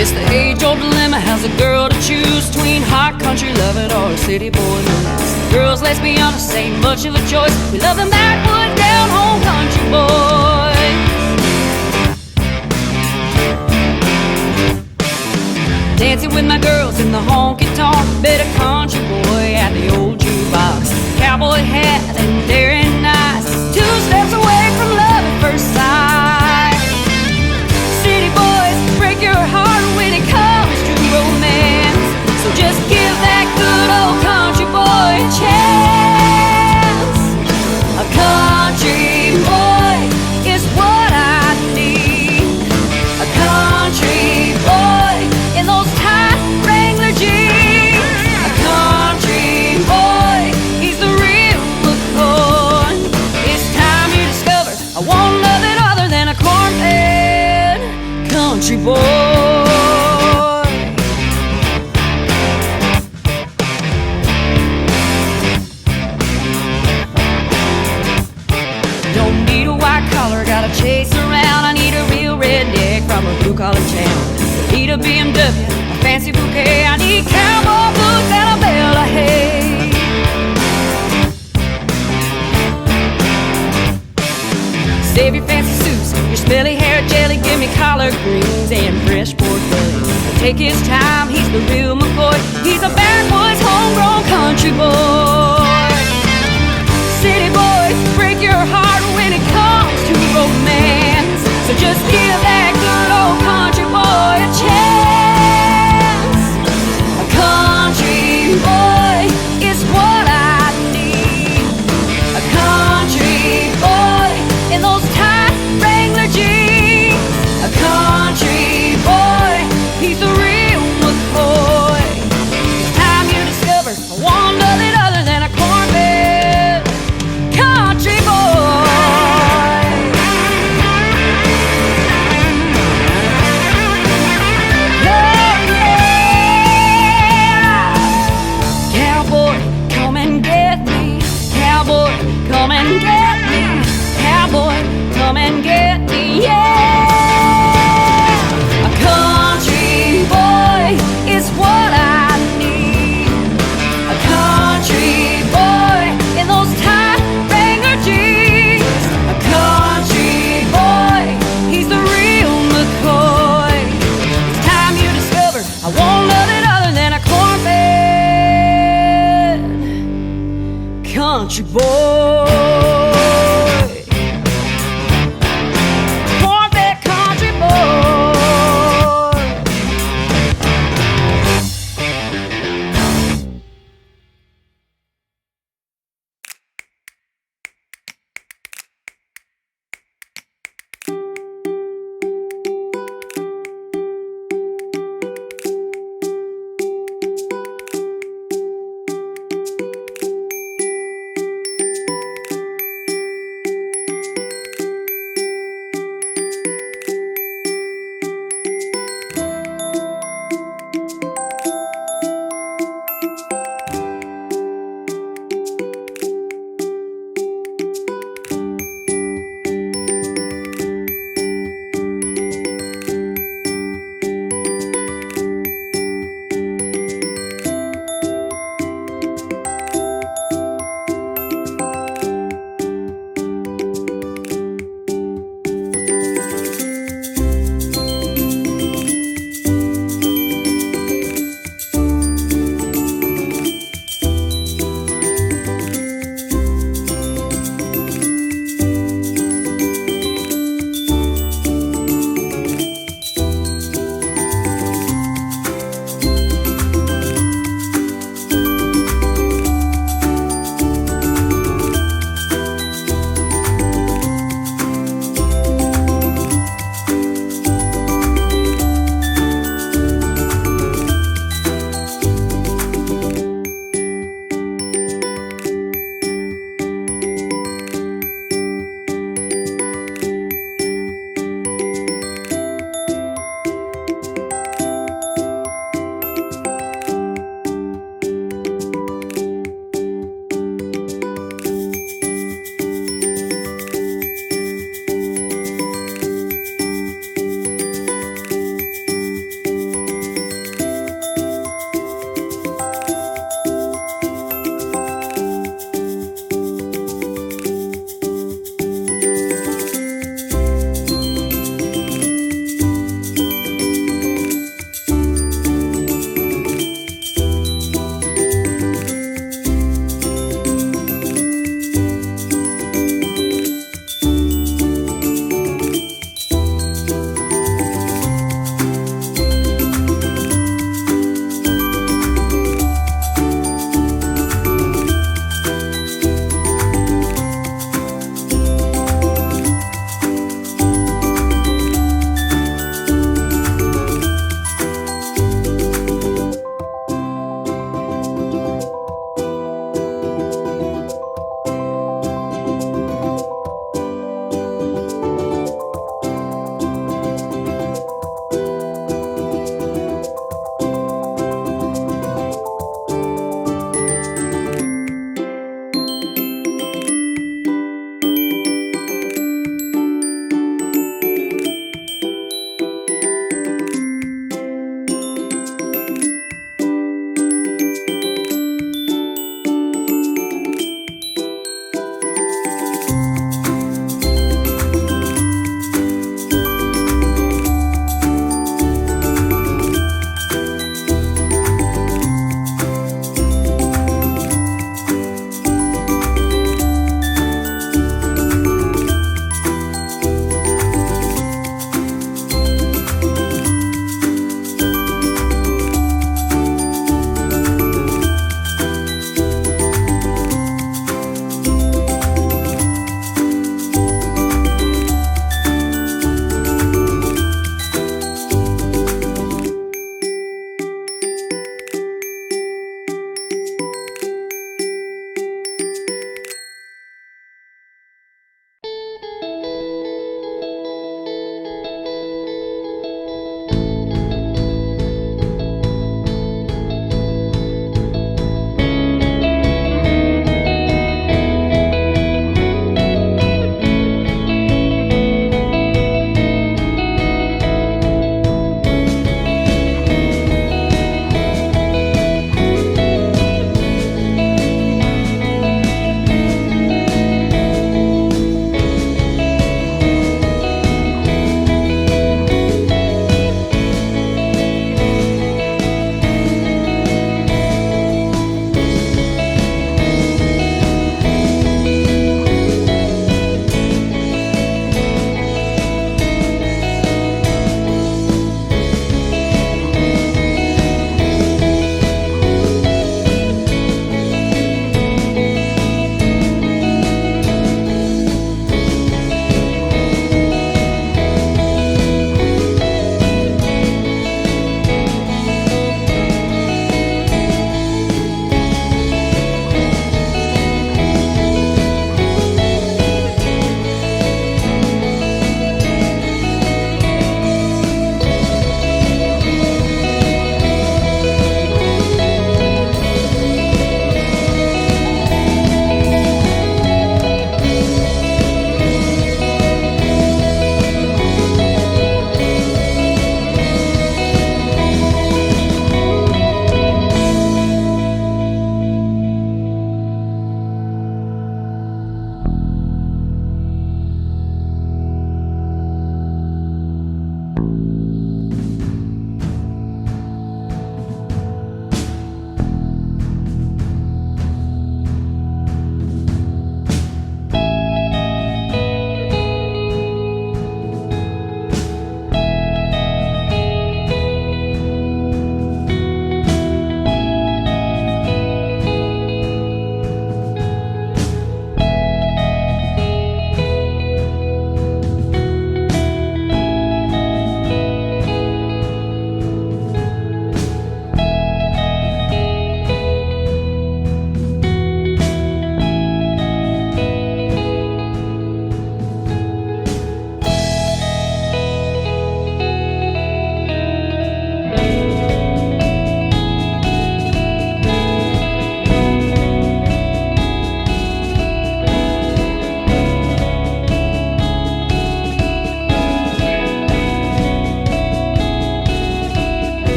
It's the age-old dilemma, how's a girl to choose between hot country loving or a city boy blues? Girls, let's be honest, ain't much of a choice. We love them backwoods, down-home country boys. Dancing with my girls in the honky-tonk, bit of country boy at the old jukebox. Cowboy hat and daring eyes, 2 steps away from love at first sight. City boys break your heart when it comes to romance, so just give that good old country boy a chance. A country boy is what I need. A country boy in those tight Wrangler jeans. A country boy, he's the real McCoy. It's time you discover I won't love it other than a corn-fed country boy. Don't need a white collar, gotta chase around. I need a real redneck from a blue-collar town. I need a BMW, a fancy bouquet. I need cowboy boots and a bale of hay. Save your fancy suits, your smelly hair jelly. Give me collard greens and fresh pork belly. Take his time, he's the real McCoy. He's a backwoods, homegrown country boy. City boys break your heart when it comes to romance, so just give that good old country boy a chance. A country boy is what I need. A country boy in those tight Wrangler jeans. A country boy, he's the real McCoy. It's time you discover I want nothing other than a corn-fed country boy. Oh yeah. Cowboy, come and get me. Cowboy, come and get me. Cowboy, come and get me, yeah. A country boy is what I need. A country boy in those tight Wrangler jeans. A country boy, he's the real McCoy. It's time you discover I won't love it other than a corn-fed country boy. Corn-fed country boy.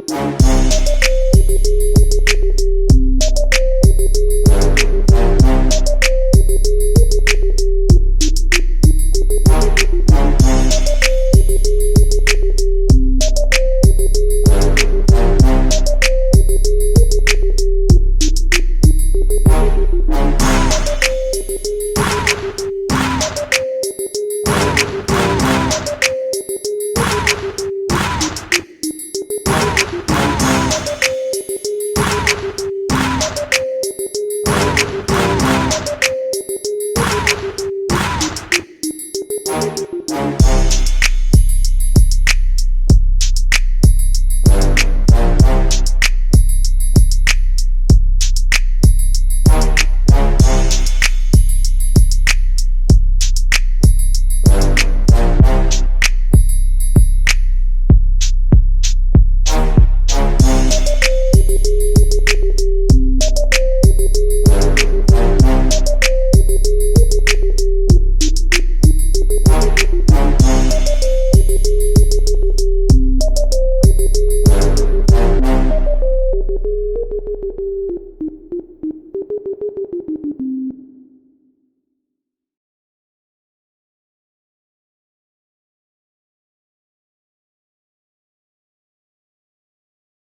Bye.